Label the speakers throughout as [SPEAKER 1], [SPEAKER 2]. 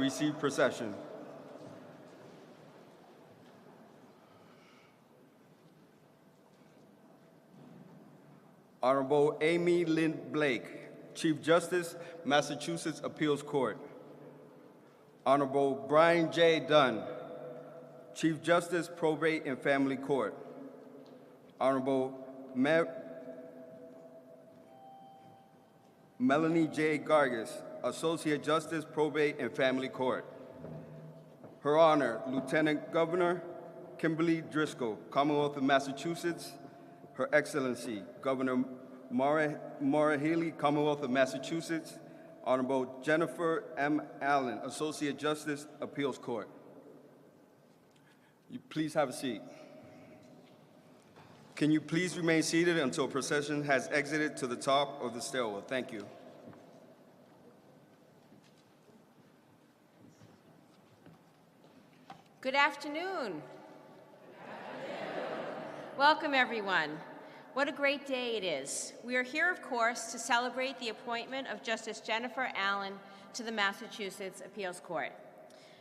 [SPEAKER 1] receive procession. Honorable Amy Lynn Blake, Chief Justice, Massachusetts Appeals Court. Honorable Brian J. Dunn, Chief Justice, Probate and Family Court. Honorable Melanie J. Gargis, Associate Justice, Probate and Family Court. Her Honor, Lieutenant Governor Kimberly Driscoll, Commonwealth of Massachusetts. Her Excellency, Governor Maura Healey, Commonwealth of Massachusetts. Honorable Jennifer M. Allen, Associate Justice, Appeals Court. You please have a seat. Can you please remain seated until procession has exited to the top of the stairwell? Thank you.
[SPEAKER 2] Good afternoon. Welcome, everyone. What a great day it is. We are here, of course, to celebrate the appointment of Justice Jennifer Allen to the Massachusetts Appeals Court.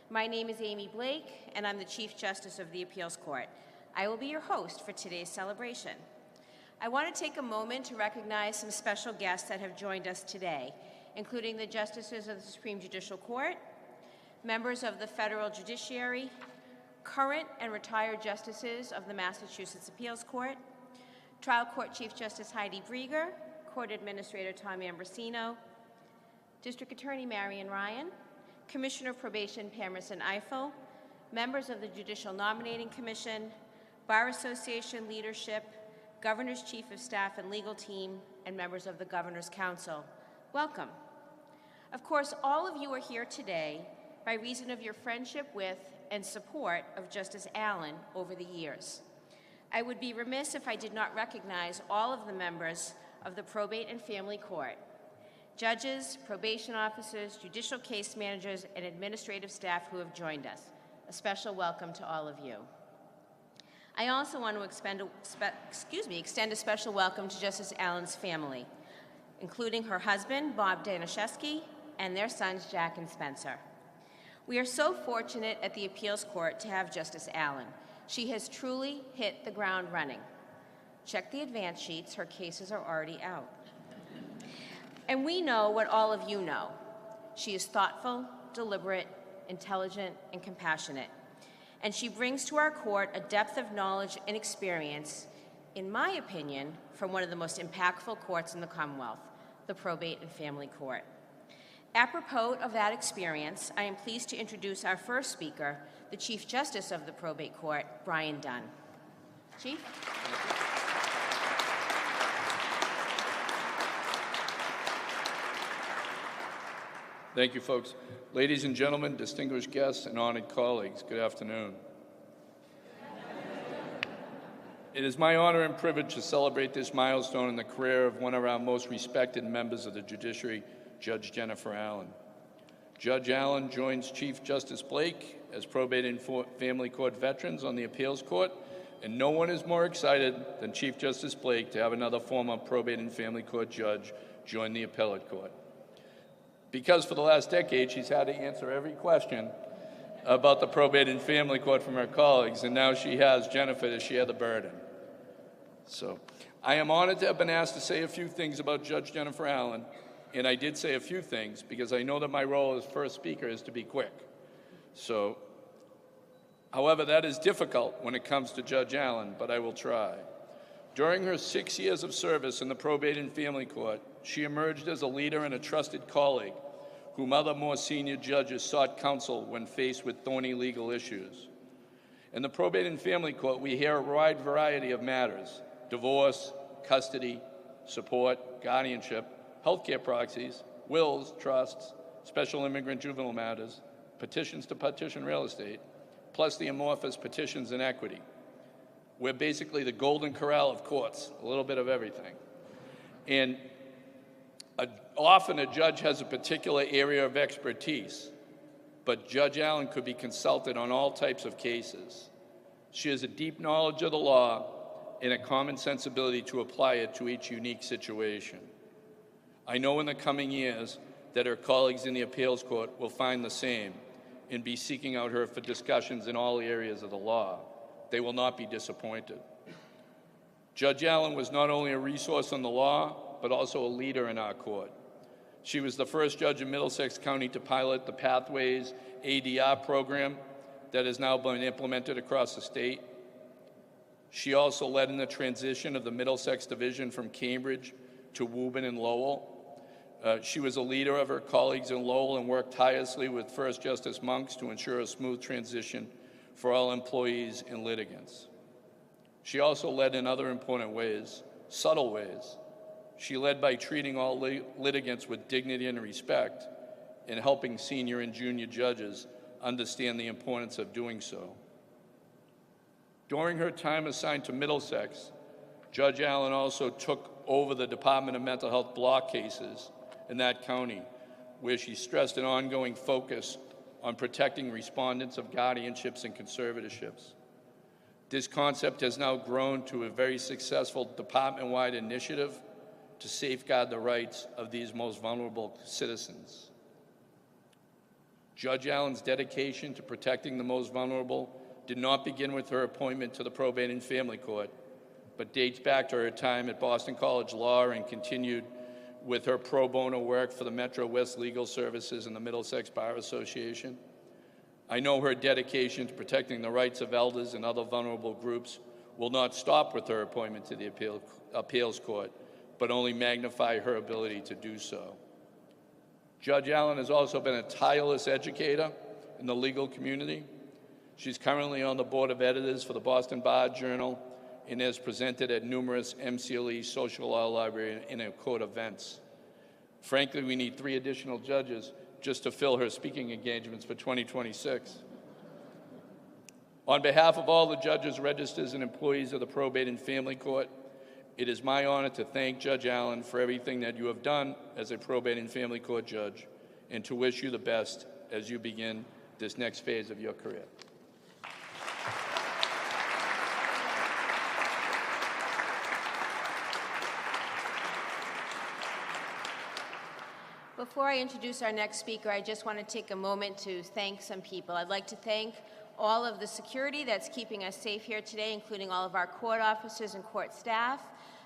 [SPEAKER 2] My name is Amy Blake, and I'm the Chief Justice of the Appeals Court. I will be your host for today's celebration. I want to take a moment to recognize some special guests that have joined us today, including the Justices of the Supreme Judicial Court, members of the Federal Judiciary, current and retired Justices of the Massachusetts Appeals Court, Trial Court Chief Justice Heidi Brieger, Court Administrator Tom Ambrosino, District Attorney Marion Ryan, Commissioner of Probation Pamerson Eiffel, members of the Judicial Nominating Commission, Bar Association leadership, Governor's Chief of Staff and legal team, and members of the Governor's Council. Welcome. Of course, all of you are here today by reason of your friendship with and support of Justice Allen over the years. I would be remiss if I did not recognize all of the members of the Probate and Family Court, judges, probation officers, judicial case managers, and administrative staff who have joined us. A special welcome to all of you. I also want to extend a special welcome to Justice Allen's family, including her husband, Bob Danishevsky, and their sons, Jack and Spencer. We are so fortunate at the Appeals Court to have Justice Allen. She has truly hit the ground running. Check the advance sheets, her cases are already out. And we know what all of you know. She is thoughtful, deliberate, intelligent, and compassionate. And she brings to our court a depth of knowledge and experience, in my opinion, from one of the most impactful courts in the Commonwealth, the Probate and Family Court. Apropos of that experience, I am pleased to introduce our first speaker, the Chief Justice of the Probate Court, Brian Dunn. Chief?
[SPEAKER 3] Thank you, folks. Ladies and gentlemen, distinguished guests, and honored colleagues, good afternoon. It is my honor and privilege to celebrate this milestone in the career of one of our most respected members of the judiciary, Judge Jennifer Allen. Judge Allen joins Chief Justice Blake as Probate and Family Court veterans on the Appeals Court, and no one is more excited than Chief Justice Blake to have another former Probate and Family Court judge join the Appellate Court. Because for the last decade, she's had to answer every question about the Probate and Family Court from her colleagues, and now she has Jennifer to share the burden. So I am honored to have been asked to say a few things about Judge Jennifer Allen, and I did say a few things because I know that my role as first speaker is to be quick. So, however, that is difficult when it comes to Judge Allen, but I will try. During her 6 years of service in the Probate and Family Court, she emerged as a leader and a trusted colleague whom other more senior judges sought counsel when faced with thorny legal issues. In the Probate and Family Court, we hear a wide variety of matters: divorce, custody, support, guardianship, healthcare proxies, wills, trusts, special immigrant juvenile matters, petitions to partition real estate, plus the amorphous petitions in equity. We're basically the golden corral of courts, a little bit of everything. And often a judge has a particular area of expertise, but Judge Allen could be consulted on all types of cases. She has a deep knowledge of the law and a common sensibility to apply it to each unique situation. I know in the coming years that her colleagues in the appeals court will find the same, and be seeking out her for discussions in all areas of the law. They will not be disappointed. Judge Allen was not only a resource on the law, but also a leader in our court. She was the first judge in Middlesex County to pilot the Pathways ADR program that has now been implemented across the state. She also led in the transition of the Middlesex Division from Cambridge to Woburn and Lowell. She was a leader of her colleagues in Lowell and worked tirelessly with First Justice Monks to ensure a smooth transition for all employees and litigants. She also led in other important ways, subtle ways. She led by treating all litigants with dignity and respect and helping senior and junior judges understand the importance of doing so. During her time assigned to Middlesex, Judge Allen also took over the Department of Mental Health block cases in that county, where she stressed an ongoing focus on protecting respondents of guardianships and conservatorships. This concept has now grown to a very successful department-wide initiative to safeguard the rights of these most vulnerable citizens. Judge Allen's dedication to protecting the most vulnerable did not begin with her appointment to the Probate and Family Court, but dates back to her time at Boston College Law and continued with her pro bono work for the Metro West Legal Services and the Middlesex Bar Association. I know her dedication to protecting the rights of elders and other vulnerable groups will not stop with her appointment to the Appeals Court, but only magnify her ability to do so. Judge Allen has also been a tireless educator in the legal community. She's currently on the board of editors for the Boston Bar Journal and has presented at numerous MCLE social law library and court events. Frankly, we need 3 additional judges just to fill her speaking engagements for 2026. On behalf of all the judges, registers, and employees of the Probate and Family Court, it is my honor to thank Judge Allen for everything that you have done as a Probate and Family Court judge, and to wish you the best as you begin this next phase of your career.
[SPEAKER 2] Before I introduce our next speaker, I just want to take a moment to thank some people. I'd like to thank all of the security that's keeping us safe here today, including all of our court officers and court staff.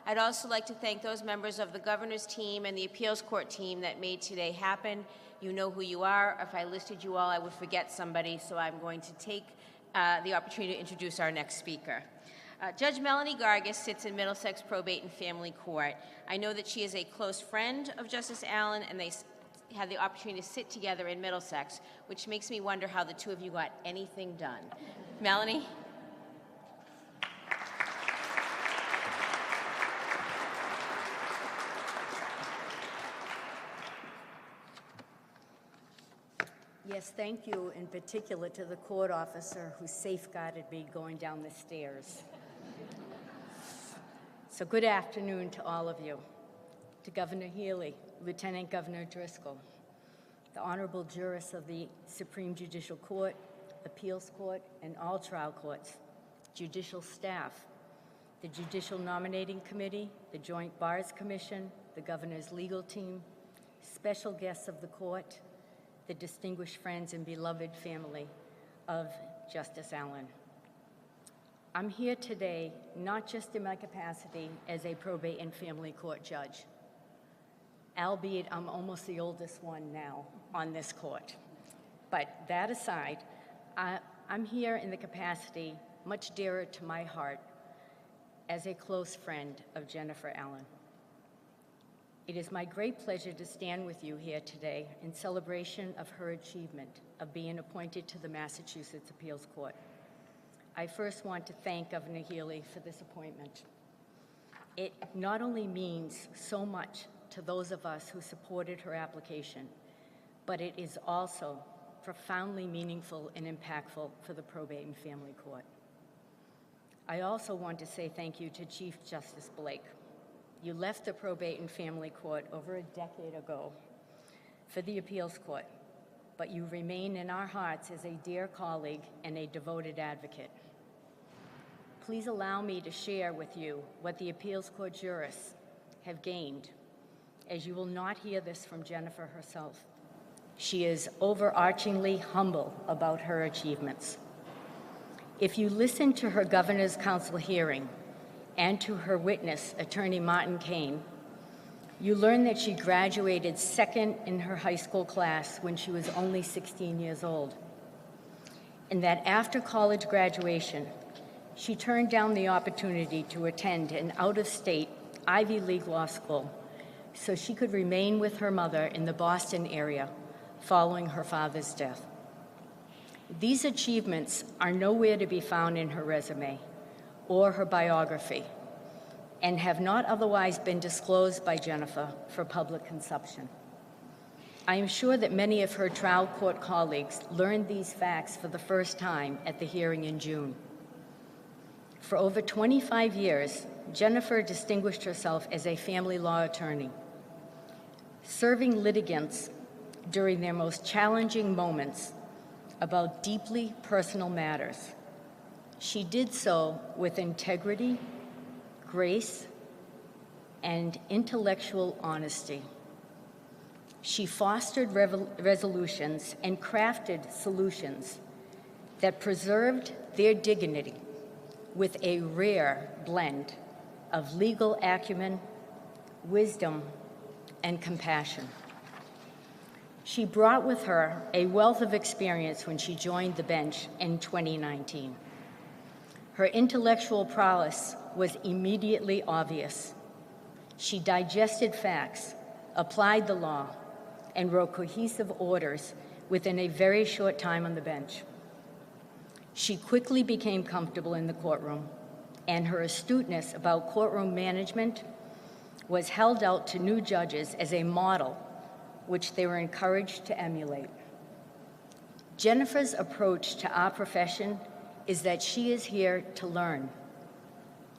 [SPEAKER 2] I'd also like to thank those members of the governor's team and the appeals court team that made today happen. You know who you are. If I listed you all, I would forget somebody, so I'm going to take the opportunity to introduce our next speaker. Judge Melanie Gargis sits in Middlesex Probate and Family Court. I know that she is a close friend of Justice Allen, and they had the opportunity to sit together in Middlesex, which makes me wonder how the two of you got anything done. Melanie?
[SPEAKER 4] Yes, thank you in particular to the court officer who safeguarded me going down the stairs. So good afternoon to all of you, to Governor Healey, Lieutenant Governor Driscoll, the honorable jurists of the Supreme Judicial Court, Appeals Court, and all trial courts, judicial staff, the Judicial Nominating Committee, the Joint Bars Commission, the governor's legal team, special guests of the court, the distinguished friends and beloved family of Justice Allen. I'm here today not just in my capacity as a probate and family court judge, albeit I'm almost the oldest one now on this court. But that aside, I'm here in the capacity much dearer to my heart as a close friend of Jennifer Allen. It is my great pleasure to stand with you here today in celebration of her achievement of being appointed to the Massachusetts Appeals Court. I first want to thank Governor Healey for this appointment. It not only means so much to those of us who supported her application, but it is also profoundly meaningful and impactful for the Probate and Family Court. I also want to say thank you to Chief Justice Blake. You left the Probate and Family Court over a decade ago for the Appeals Court, but you remain in our hearts as a dear colleague and a devoted advocate. Please allow me to share with you what the Appeals Court jurists have gained, as you will not hear this from Jennifer herself. She is overarchingly humble about her achievements. If you listen to her Governor's Council hearing and to her witness, Attorney Martin Kane, you learn that she graduated second in her high school class when she was only 16 years old, and that after college graduation, she turned down the opportunity to attend an out-of-state Ivy League law school so she could remain with her mother in the Boston area following her father's death. These achievements are nowhere to be found in her resume or her biography and have not otherwise been disclosed by Jennifer for public consumption. I am sure that many of her trial court colleagues learned these facts for the first time at the hearing in June. For over 25 years, Jennifer distinguished herself as a family law attorney, serving litigants during their most challenging moments about deeply personal matters. She did so with integrity, grace, and intellectual honesty. She fostered resolutions and crafted solutions that preserved their dignity with a rare blend of legal acumen, wisdom, and compassion. She brought with her a wealth of experience when she joined the bench in 2019. Her intellectual prowess was immediately obvious. She digested facts, applied the law, and wrote cohesive orders within a very short time on the bench. She quickly became comfortable in the courtroom, and her astuteness about courtroom management was held out to new judges as a model which they were encouraged to emulate. Jennifer's approach to our profession is that she is here to learn.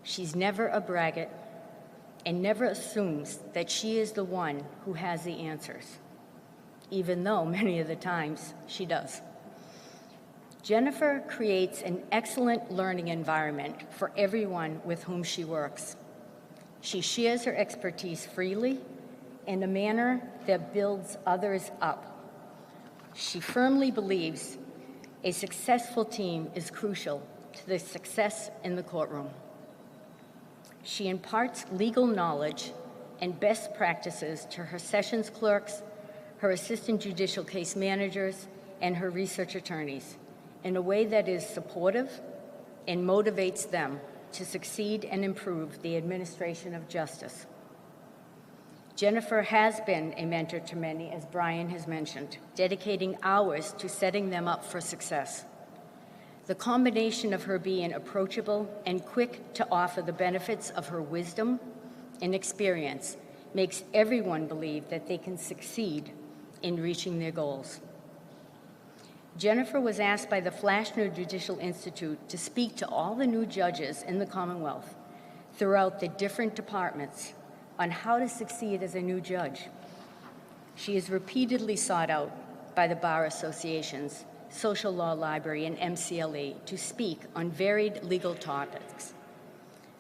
[SPEAKER 4] She's never a braggart and never assumes that she is the one who has the answers, even though many of the times she does. Jennifer creates an excellent learning environment for everyone with whom she works. She shares her expertise freely in a manner that builds others up. She firmly believes a successful team is crucial to the success in the courtroom. She imparts legal knowledge and best practices to her sessions clerks, her assistant judicial case managers, and her research attorneys in a way that is supportive and motivates them to succeed and improve the administration of justice. Jennifer has been a mentor to many, as Brian has mentioned, dedicating hours to setting them up for success. The combination of her being approachable and quick to offer the benefits of her wisdom and experience makes everyone believe that they can succeed in reaching their goals. Jennifer was asked by the Flashner Judicial Institute to speak to all the new judges in the Commonwealth throughout the different departments on how to succeed as a new judge. She is repeatedly sought out by the bar associations, Social Law Library, and MCLE to speak on varied legal topics.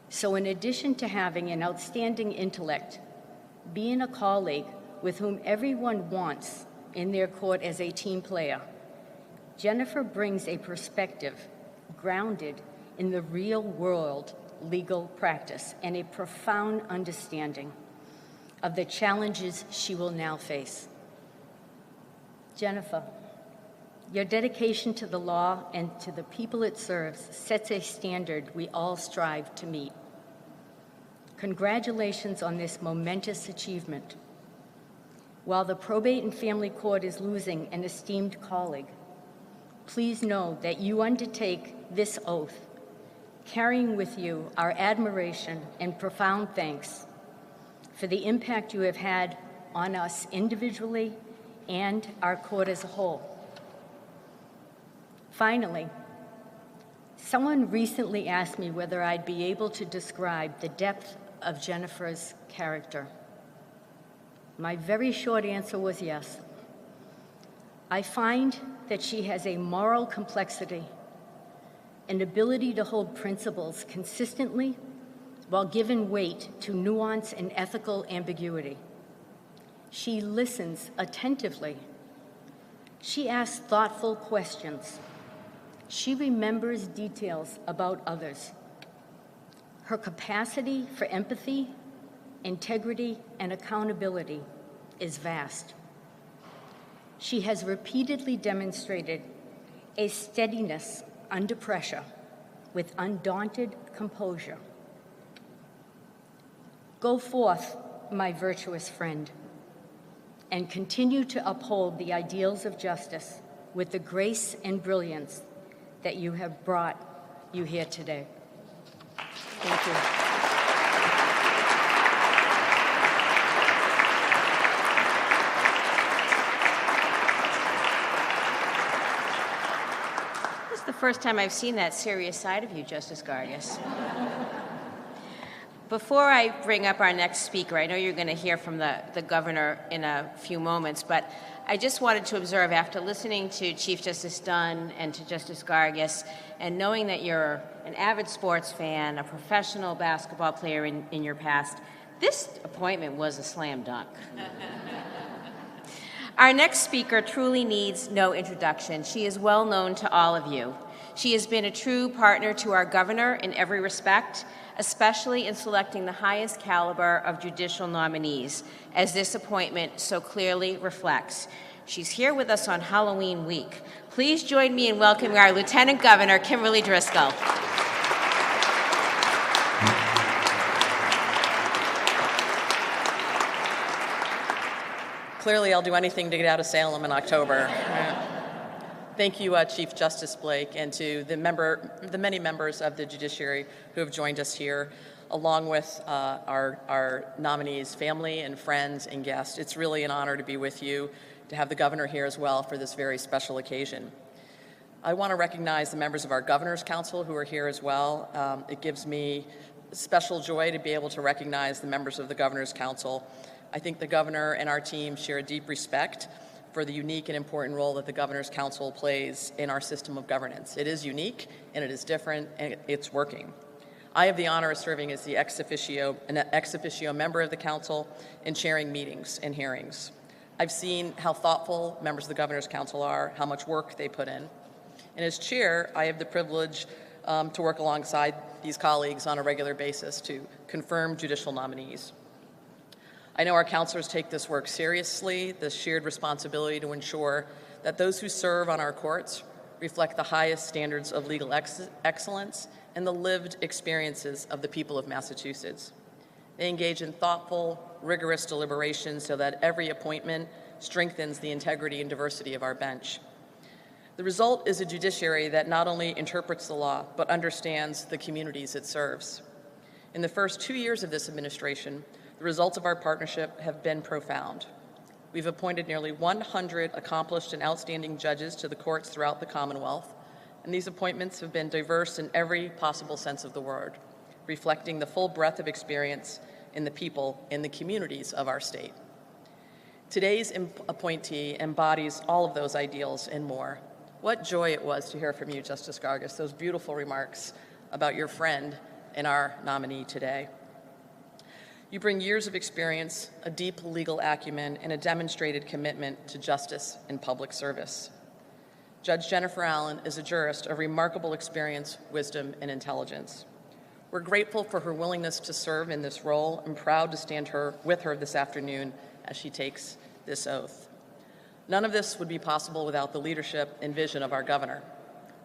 [SPEAKER 4] So in addition to having an outstanding intellect, being a colleague with whom everyone wants in their court as a team player, Jennifer brings a perspective grounded in the real-world legal practice and a profound understanding of the challenges she will now face. Jennifer, your dedication to the law and to the people it serves sets a standard we all strive to meet. Congratulations on this momentous achievement. While the Probate and Family Court is losing an esteemed colleague, please know that you undertake this oath, carrying with you our admiration and profound thanks for the impact you have had on us individually and our court as a whole. Finally, someone recently asked me whether I'd be able to describe the depth of Jennifer's character. My very short answer was yes. I find that she has a moral complexity, an ability to hold principles consistently while giving weight to nuance and ethical ambiguity. She listens attentively She asks thoughtful questions. She remembers details about others. Her capacity for empathy, integrity, and accountability is vast. She has repeatedly demonstrated a steadiness under pressure with undaunted composure. Go forth, my virtuous friend, and continue to uphold the ideals of justice with the grace and brilliance that you have brought you here today. Thank you.
[SPEAKER 2] This is the first time I've seen that serious side of you, Justice Gargas. Before I bring up our next speaker, I know you're going to hear from the governor in a few moments, but I just wanted to observe, after listening to Chief Justice Dunn and to Justice Gargas, and knowing that you're an avid sports fan, a professional basketball player in your past, this appointment was a slam dunk. Our next speaker truly needs no introduction. She is well known to all of you. She has been a true partner to our governor in every respect, especially in selecting the highest caliber of judicial nominees, as this appointment so clearly reflects. She's here with us on Halloween week. Please join me in welcoming our Lieutenant Governor, Kimberly Driscoll.
[SPEAKER 5] Clearly, I'll do anything to get out of Salem in October. Thank you, Chief Justice Blake, and to the many members of the judiciary who have joined us here, along with our nominees' family and friends and guests. It's really an honor to be with you, to have the governor here as well for this very special occasion. I want to recognize the members of our Governor's Council who are here as well. It gives me special joy to be able to recognize the members of the Governor's Council. I think the governor and our team share a deep respect for the unique and important role that the Governor's Council plays in our system of governance. It is unique, and it is different, and it's working. I have the honor of serving as the ex officio member of the Council and chairing meetings and hearings. I've seen how thoughtful members of the Governor's Council are, how much work they put in. And as chair, I have the privilege to work alongside these colleagues on a regular basis to confirm judicial nominees. I know our counselors take this work seriously, the shared responsibility to ensure that those who serve on our courts reflect the highest standards of legal excellence and the lived experiences of the people of Massachusetts. They engage in thoughtful, rigorous deliberations so that every appointment strengthens the integrity and diversity of our bench. The result is a judiciary that not only interprets the law, but understands the communities it serves. In the first 2 years of this administration, the results of our partnership have been profound. We've appointed nearly 100 accomplished and outstanding judges to the courts throughout the Commonwealth, and these appointments have been diverse in every possible sense of the word, reflecting the full breadth of experience in the people in the communities of our state. Today's appointee embodies all of those ideals and more. What joy it was to hear from you, Justice Gargas, those beautiful remarks about your friend and our nominee today. You bring years of experience, a deep legal acumen, and a demonstrated commitment to justice and public service. Judge Jennifer Allen is a jurist of remarkable experience, wisdom, and intelligence. We're grateful for her willingness to serve in this role and proud to stand with her this afternoon as she takes this oath. None of this would be possible without the leadership and vision of our governor.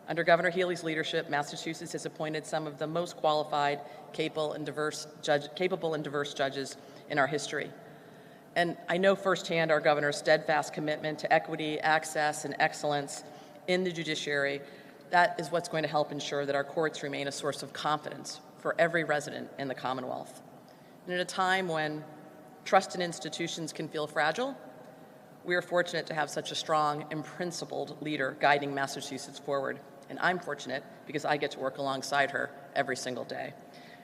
[SPEAKER 5] Under Governor Healey's leadership, Massachusetts has appointed some of the most qualified, capable and diverse judges in our history. And I know firsthand our governor's steadfast commitment to equity, access, and excellence in the judiciary. That is what's going to help ensure that our courts remain a source of confidence for every resident in the Commonwealth. And at a time when trust in institutions can feel fragile, we are fortunate to have such a strong and principled leader guiding Massachusetts forward. And I'm fortunate because I get to work alongside her every single day.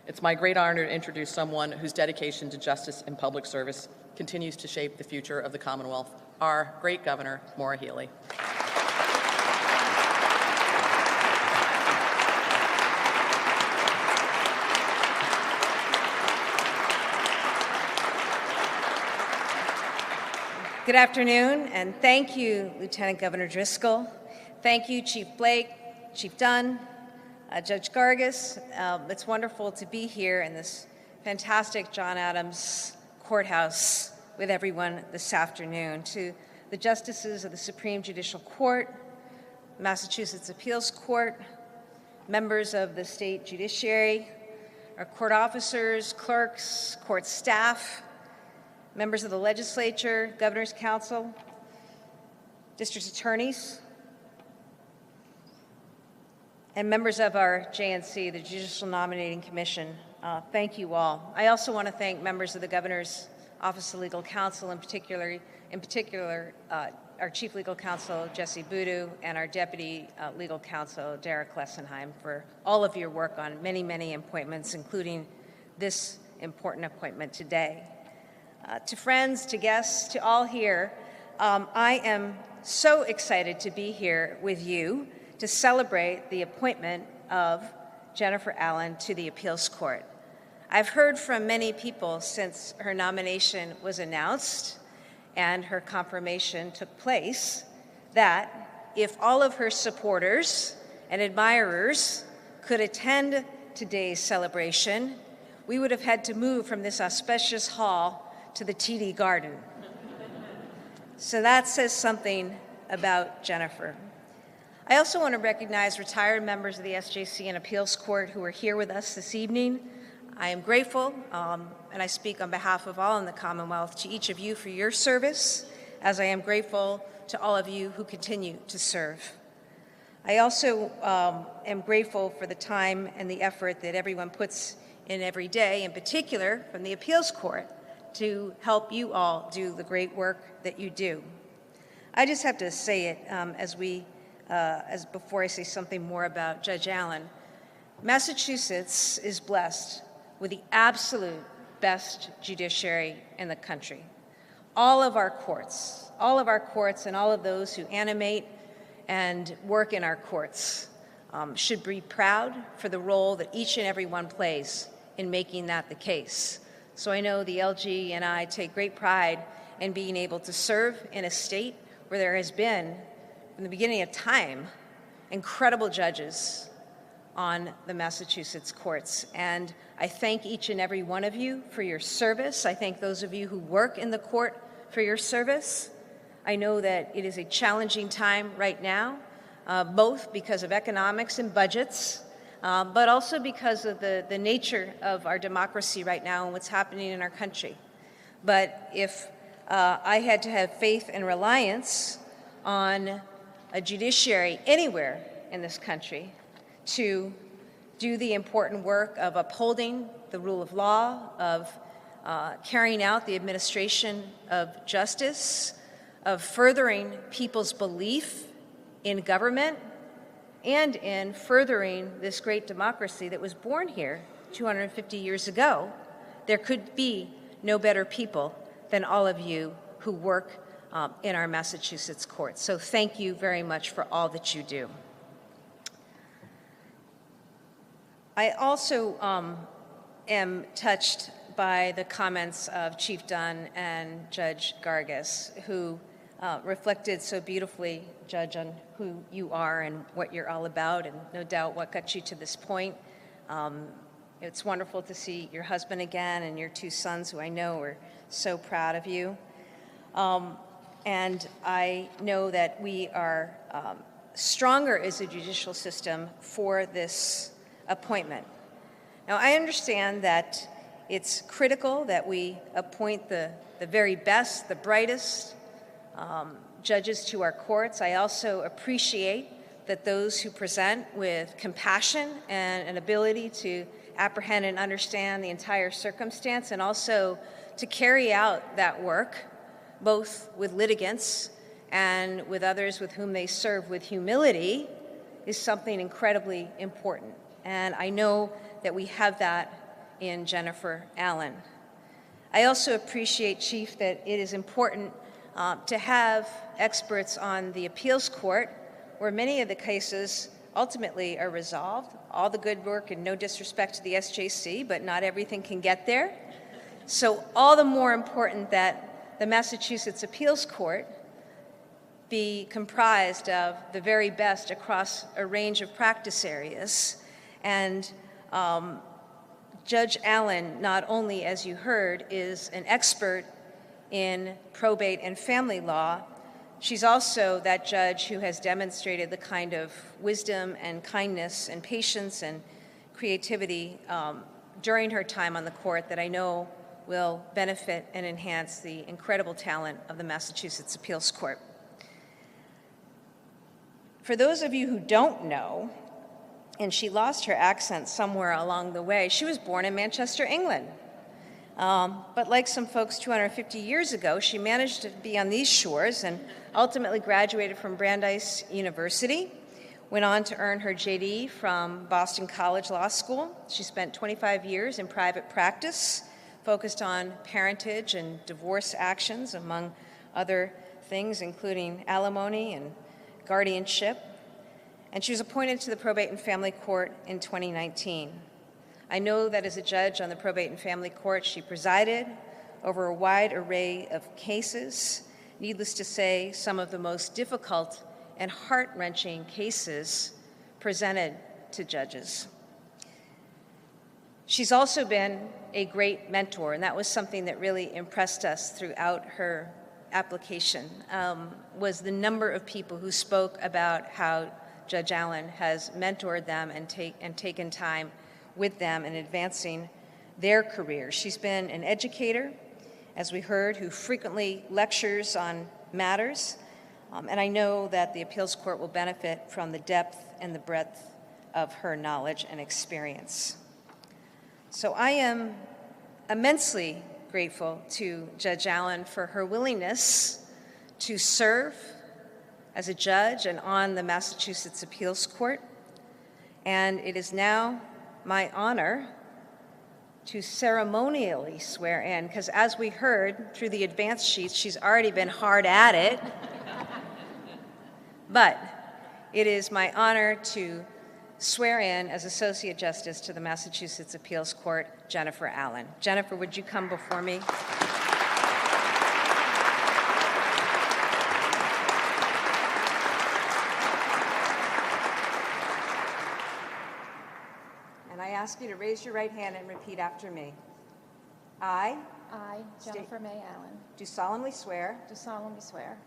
[SPEAKER 5] It's my great honor to introduce someone whose dedication to justice and public service continues to shape the future of the Commonwealth, our great Governor, Maura Healey.
[SPEAKER 6] Good Good afternoon, and thank you, Lieutenant Governor Driscoll. Thank you, Chief Blake, Chief Dunn, Judge Gargas. It's wonderful to be here in this fantastic John Adams courthouse with everyone this afternoon. To the justices of the Supreme Judicial Court, Massachusetts Appeals Court, members of the state judiciary, our court officers, clerks, court staff, members of the legislature, governor's council, district attorneys, and members of our JNC, the Judicial Nominating Commission. Thank you all. I also want to thank members of the Governor's Office of Legal Counsel, in particular our Chief Legal Counsel, Jesse Boodoo, and our Deputy Legal Counsel, Derek Lessenheim, for all of your work on many, many appointments, including this important appointment today. To friends, to guests, to all here, I am so excited to be here with you to celebrate the appointment of Jennifer Allen to the Appeals Court. I've heard from many people since her nomination was announced and her confirmation took place that if all of her supporters and admirers could attend today's celebration, we would have had to move from this auspicious hall to the TD Garden. So that says something about Jennifer. I also want to recognize retired members of the SJC and Appeals Court who are here with us this evening. I am grateful, and I speak on behalf of all in the Commonwealth, to each of you for your service, as I am grateful to all of you who continue to serve. I also am grateful for the time and the effort that everyone puts in every day, in particular from the Appeals Court, to help you all do the great work that you do. I just have to say it as before I say something more about Judge Allen. Massachusetts is blessed with the absolute best judiciary in the country. All of our courts and all of those who animate and work in our courts should be proud for the role that each and every one plays in making that the case. So I know the LG and I take great pride in being able to serve in a state where there has been, from the beginning of time, incredible judges on the Massachusetts courts. And I thank each and every one of you for your service. I thank those of you who work in the court for your service. I know that it is a challenging time right now, both because of economics and budgets, but also because of the nature of our democracy right now and what's happening in our country. But if I had to have faith and reliance on a judiciary anywhere in this country to do the important work of upholding the rule of law, of carrying out the administration of justice, of furthering people's belief in government, and in furthering this great democracy that was born here 250 years ago, there could be no better people than all of you who work in our Massachusetts courts. So thank you very much for all that you do. I also am touched by the comments of Chief Dunn and Judge Gargas, who reflected so beautifully, Judge, on who you are and what you're all about, and no doubt what got you to this point. It's wonderful to see your husband again and your two sons, who I know are so proud of you. And I know that we are stronger as a judicial system for this appointment. Now, I understand that it's critical that we appoint the very best, the brightest judges to our courts. I also appreciate that those who present with compassion and an ability to apprehend and understand the entire circumstance, and also to carry out that work, both with litigants and with others with whom they serve with humility, is something incredibly important. And I know that we have that in Jennifer Allen. I also appreciate, Chief, that it is important to have experts on the appeals court, where many of the cases ultimately are resolved. All the good work, and no disrespect to the SJC, but not everything can get there. So all the more important that the Massachusetts Appeals Court be comprised of the very best across a range of practice areas. And Judge Allen, not only, as you heard, is an expert in probate and family law, she's also that judge who has demonstrated the kind of wisdom and kindness and patience and creativity during her time on the court that I know will benefit and enhance the incredible talent of the Massachusetts Appeals Court. For those of you who don't know, and she lost her accent somewhere along the way, she was born in Manchester, England. But like some folks 250 years ago, she managed to be on these shores and ultimately graduated from Brandeis University, went on to earn her JD from Boston College Law School. She spent 25 years in private practice, focused on parentage and divorce actions, among other things, including alimony and guardianship. And she was appointed to the Probate and Family Court in 2019. I know that as a judge on the Probate and Family Court, she presided over a wide array of cases. Needless to say, some of the most difficult and heart-wrenching cases presented to judges. She's also been a great mentor, and that was something that really impressed us throughout her application, was the number of people who spoke about how Judge Allen has mentored them and taken time with them in advancing their careers. She's been an educator, as we heard, who frequently lectures on matters, and I know that the appeals court will benefit from the depth and the breadth of her knowledge and experience. So I am immensely grateful to Judge Allen for her willingness to serve as a judge and on the Massachusetts Appeals Court. And it is now my honor to ceremonially swear in, because as we heard through the advance sheets, she's already been hard at it. But it is my honor to swear in as Associate Justice to the Massachusetts Appeals Court, Jennifer Allen. Jennifer, would you come before me? And I ask you to raise your right hand and repeat after me. I,
[SPEAKER 7] Jennifer May Allen,
[SPEAKER 6] do solemnly swear
[SPEAKER 7] do solemnly swear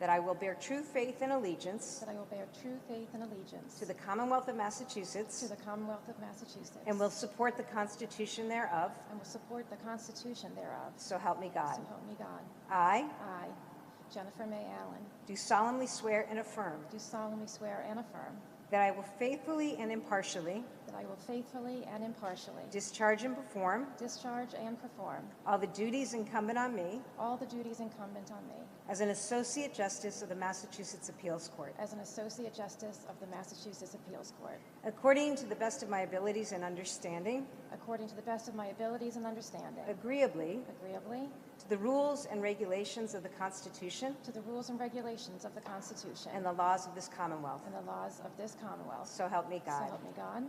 [SPEAKER 6] that I will bear true faith and allegiance
[SPEAKER 7] that I will bear true faith and allegiance
[SPEAKER 6] to the Commonwealth of Massachusetts
[SPEAKER 7] to the Commonwealth of Massachusetts
[SPEAKER 6] and will support the Constitution thereof,
[SPEAKER 7] and will support the Constitution thereof.
[SPEAKER 6] so help me God.
[SPEAKER 7] So help me God.
[SPEAKER 6] I
[SPEAKER 7] I, Jennifer May Allen,
[SPEAKER 6] do solemnly swear and affirm
[SPEAKER 7] do solemnly swear and affirm
[SPEAKER 6] that I will faithfully and impartially
[SPEAKER 7] that I will faithfully and impartially
[SPEAKER 6] discharge and perform
[SPEAKER 7] discharge and perform
[SPEAKER 6] all the duties incumbent on me
[SPEAKER 7] all the duties incumbent on me
[SPEAKER 6] as an Associate Justice of the Massachusetts Appeals Court,
[SPEAKER 7] as an Associate Justice of the Massachusetts Appeals Court,
[SPEAKER 6] according to the best of my abilities and understanding,
[SPEAKER 7] according to the best of my abilities and understanding,
[SPEAKER 6] agreeably
[SPEAKER 7] agreeably
[SPEAKER 6] to the rules and regulations of the Constitution
[SPEAKER 7] to the rules and regulations of the Constitution
[SPEAKER 6] and the laws of this Commonwealth.
[SPEAKER 7] and the laws of this Commonwealth.
[SPEAKER 6] So help me
[SPEAKER 7] So
[SPEAKER 6] God.
[SPEAKER 7] help me God.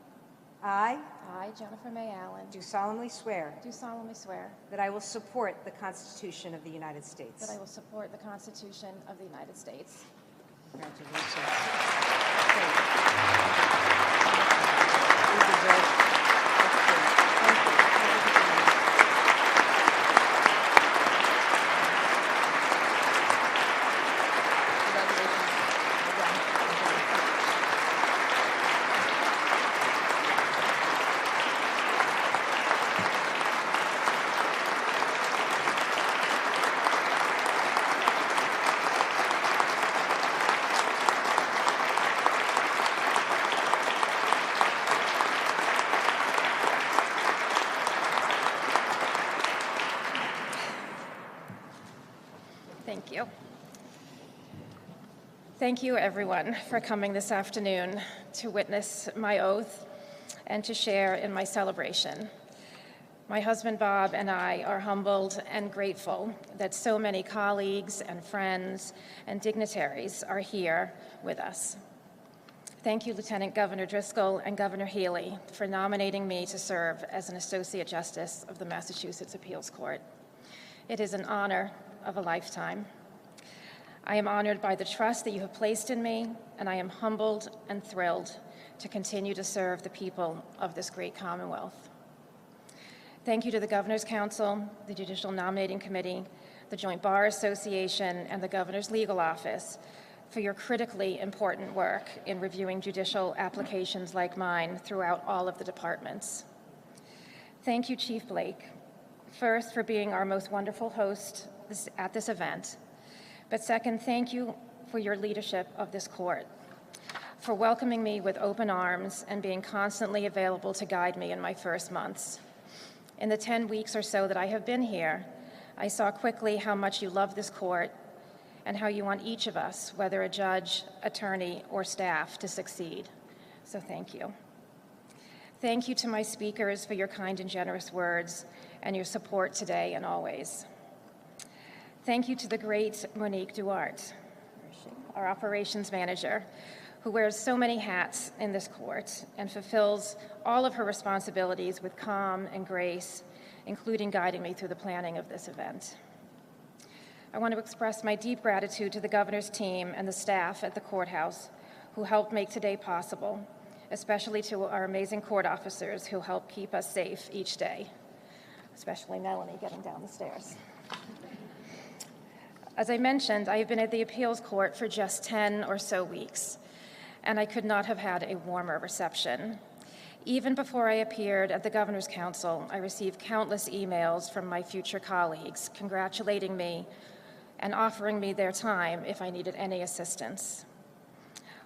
[SPEAKER 6] I
[SPEAKER 7] I, Jennifer May Allen,
[SPEAKER 6] do solemnly swear
[SPEAKER 7] do solemnly swear
[SPEAKER 6] that I will support the Constitution of the United States.
[SPEAKER 7] that I will support the Constitution of the United States.
[SPEAKER 6] Congratulations. You deserve it. Thank you.
[SPEAKER 7] Thank you. Thank you, everyone, for coming this afternoon to witness my oath and to share in my celebration. My husband, Bob, and I are humbled and grateful that so many colleagues and friends and dignitaries are here with us. Thank you, Lieutenant Governor Driscoll and Governor Healey, for nominating me to serve as an Associate Justice of the Massachusetts Appeals Court. It is an honor, of a lifetime. I am honored by the trust that you have placed in me, and I am humbled and thrilled to continue to serve the people of this great Commonwealth. Thank you to the Governor's Council, the Judicial Nominating Committee, the Joint Bar Association, and the Governor's Legal Office for your critically important work in reviewing judicial applications like mine throughout all of the departments. Thank you, Chief Blake, first for being our most wonderful host at this event, but second, thank you for your leadership of this court, for welcoming me with open arms and being constantly available to guide me in my first months. In the 10 weeks or so that I have been here, I saw quickly how much you love this court and how you want each of us, whether a judge, attorney, or staff, to succeed. So thank you. Thank you to my speakers for your kind and generous words and your support today and always. Thank you to the great Monique Duarte, our operations manager, who wears so many hats in this court and fulfills all of her responsibilities with calm and grace, including guiding me through the planning of this event. I want to express my deep gratitude to the Governor's team and the staff at the courthouse who helped make today possible, especially to our amazing court officers who help keep us safe each day, especially Melanie getting down the stairs. As I mentioned, I have been at the appeals court for just 10 or so weeks, and I could not have had a warmer reception. Even before I appeared at the Governor's Council, I received countless emails from my future colleagues congratulating me and offering me their time if I needed any assistance.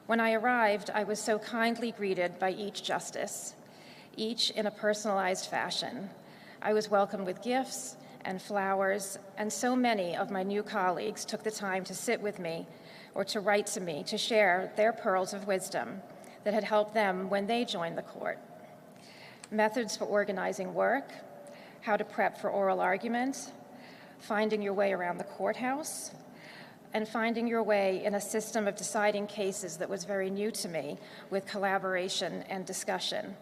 [SPEAKER 7] When I arrived, I was so kindly greeted by each justice, each in a personalized fashion. I was welcomed with gifts and flowers, and so many of my new colleagues took the time to sit with me or to write to me to share their pearls of wisdom that had helped them when they joined the court. Methods for organizing work, how to prep for oral argument, finding your way around the courthouse, and finding your way in a system of deciding cases that was very new to me with collaboration and discussion.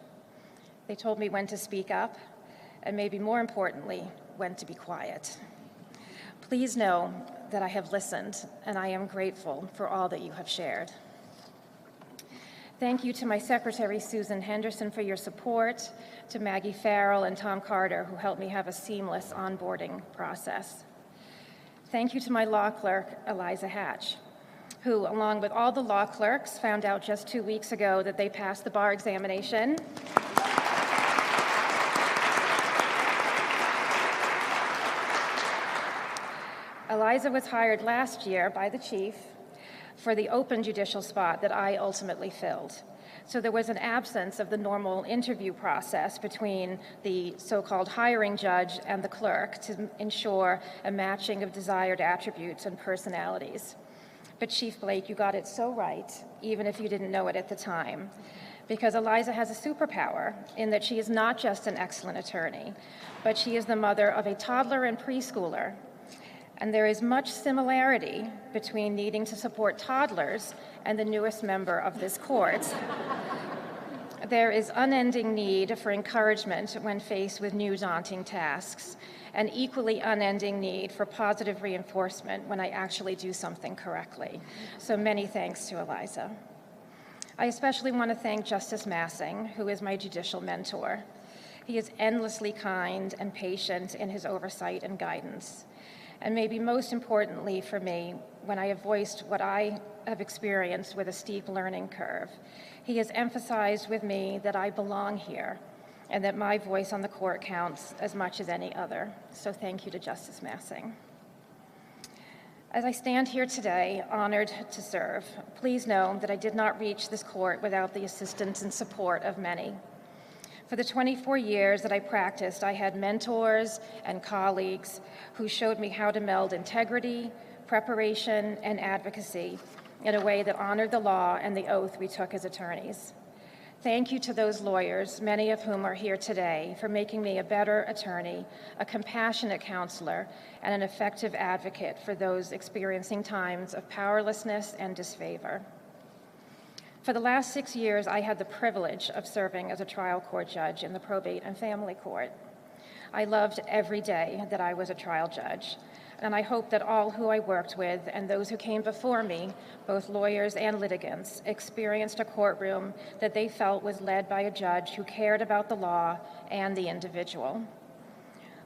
[SPEAKER 7] They told me when to speak up, and maybe more importantly, when to be quiet. Please know that I have listened, and I am grateful for all that you have shared. Thank you to my secretary, Susan Henderson, for your support, to Maggie Farrell and Tom Carter, who helped me have a seamless onboarding process. Thank you to my law clerk, Eliza Hatch, who, along with all the law clerks, found out just 2 weeks ago that they passed the bar examination. Eliza was hired last year by the chief for the open judicial spot that I ultimately filled. So there was an absence of the normal interview process between the so-called hiring judge and the clerk to ensure a matching of desired attributes and personalities. But Chief Blake, you got it so right, even if you didn't know it at the time, because Eliza has a superpower in that she is not just an excellent attorney, but she is the mother of a toddler and preschooler. And there is much similarity between needing to support toddlers and the newest member of this court. There is unending need for encouragement when faced with new daunting tasks, and equally unending need for positive reinforcement when I actually do something correctly. So many thanks to Eliza. I especially want to thank Justice Massing, who is my judicial mentor. He is endlessly kind and patient in his oversight and guidance. And maybe most importantly for me, when I have voiced what I have experienced with a steep learning curve, he has emphasized with me that I belong here and that my voice on the court counts as much as any other. So thank you to Justice Massing. As I stand here today, honored to serve, please know that I did not reach this court without the assistance and support of many. For the 24 years that I practiced, I had mentors and colleagues who showed me how to meld integrity, preparation, and advocacy in a way that honored the law and the oath we took as attorneys. Thank you to those lawyers, many of whom are here today, for making me a better attorney, a compassionate counselor, and an effective advocate for those experiencing times of powerlessness and disfavor. For the last 6 years, I had the privilege of serving as a trial court judge in the probate and family court. I loved every day that I was a trial judge. and I hope that all who I worked with and those who came before me, both lawyers and litigants, experienced a courtroom that they felt was led by a judge who cared about the law and the individual.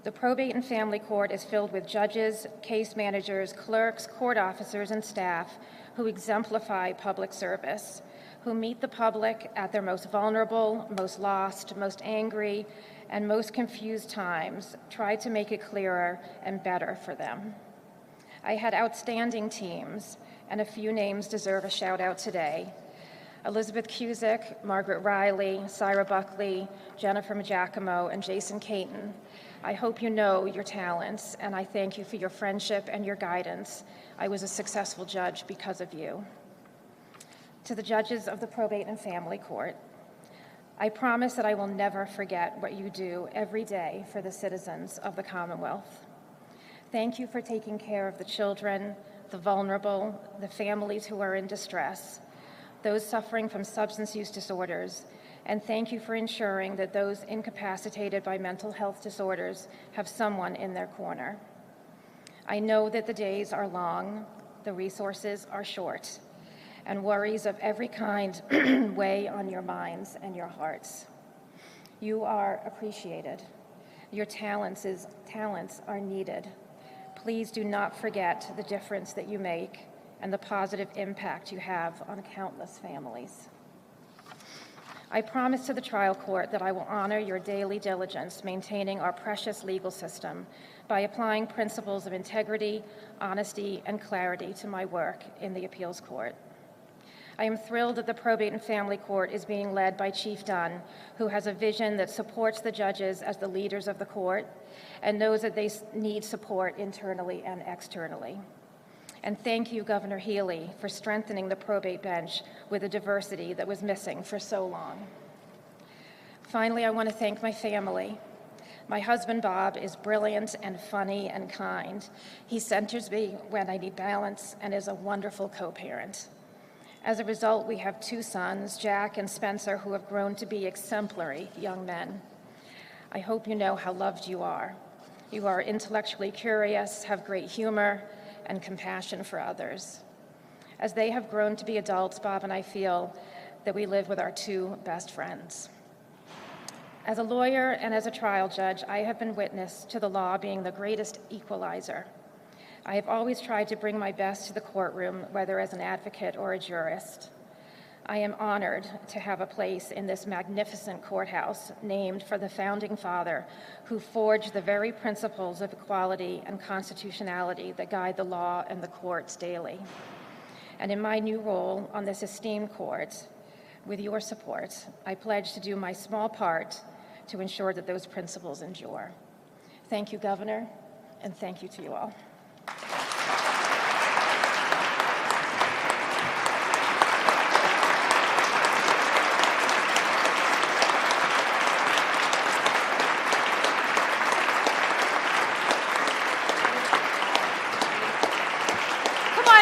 [SPEAKER 7] The Probate and Family Court is filled with judges, case managers, clerks, court officers, and staff who exemplify public service, who meet the public at their most vulnerable, most lost, most angry, and most confused times, try to make it clearer and better for them. I had outstanding teams, and a few names deserve a shout out today. Elizabeth Cusick, Margaret Riley, Syra Buckley, Jennifer Giacomo, and Jason Caton. I hope you know your talents, and I thank you for your friendship and your guidance. I was a successful judge because of you. To the judges of the Probate and Family Court, I promise that I will never forget what you do every day for the citizens of the Commonwealth. Thank you for taking care of the children, the vulnerable, the families who are in distress, those suffering from substance use disorders, and thank you for ensuring that those incapacitated by mental health disorders have someone in their corner. I know that the days are long, the resources are short, and worries of every kind weigh on your minds and your hearts. You are appreciated. Your talents are needed. Please do not forget the difference that you make and the positive impact you have on countless families. I promise to the trial court that I will honor your daily diligence maintaining our precious legal system by applying principles of integrity, honesty, and clarity to my work in the appeals court. I am thrilled that the Probate and Family Court is being led by Chief Dunn, who has a vision that supports the judges as the leaders of the court and knows that they need support internally and externally. And thank you, Governor Healey, for strengthening the probate bench with a diversity that was missing for so long. Finally, I want to thank my family. My husband, Bob, is brilliant and funny and kind. He centers me when I need balance and is a wonderful co-parent. As a result, we have two sons, Jack and Spencer, who have grown to be exemplary young men. I hope you know how loved you are. You are intellectually curious, have great humor, and compassion for others. As they have grown to be adults, Bob and I feel that we live with our two best friends. As a lawyer and as a trial judge, I have been witness to the law being the greatest equalizer. I have always tried to bring my best to the courtroom, whether as an advocate or a jurist. I am honored to have a place in this magnificent courthouse named for the founding father who forged the very principles of equality and constitutionality that guide the law and the courts daily. And in my new role on this esteemed court, with your support, I pledge to do my small part to ensure that those principles endure. Thank you, Governor, and thank you to you all.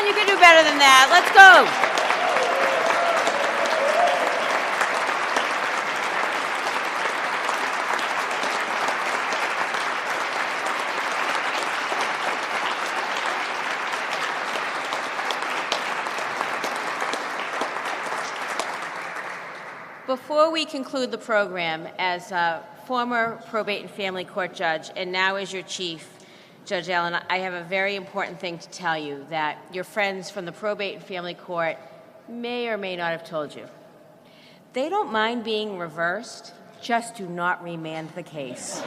[SPEAKER 2] You can do better than that. Let's go. Before we conclude the program, as a former probate and family court judge, and now as your chief, Judge Allen, I have a very important thing to tell you that your friends from the Probate and Family Court may or may not have told you. They don't mind being reversed, just do not remand the case.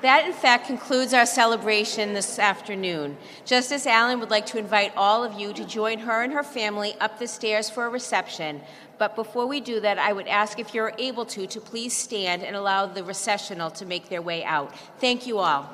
[SPEAKER 2] That, in fact, concludes our celebration this afternoon. Justice Allen would like to invite all of you to join her and her family up the stairs for a reception. But before we do that, I would ask if you're able to please stand and allow the recessional to make their way out. Thank you all.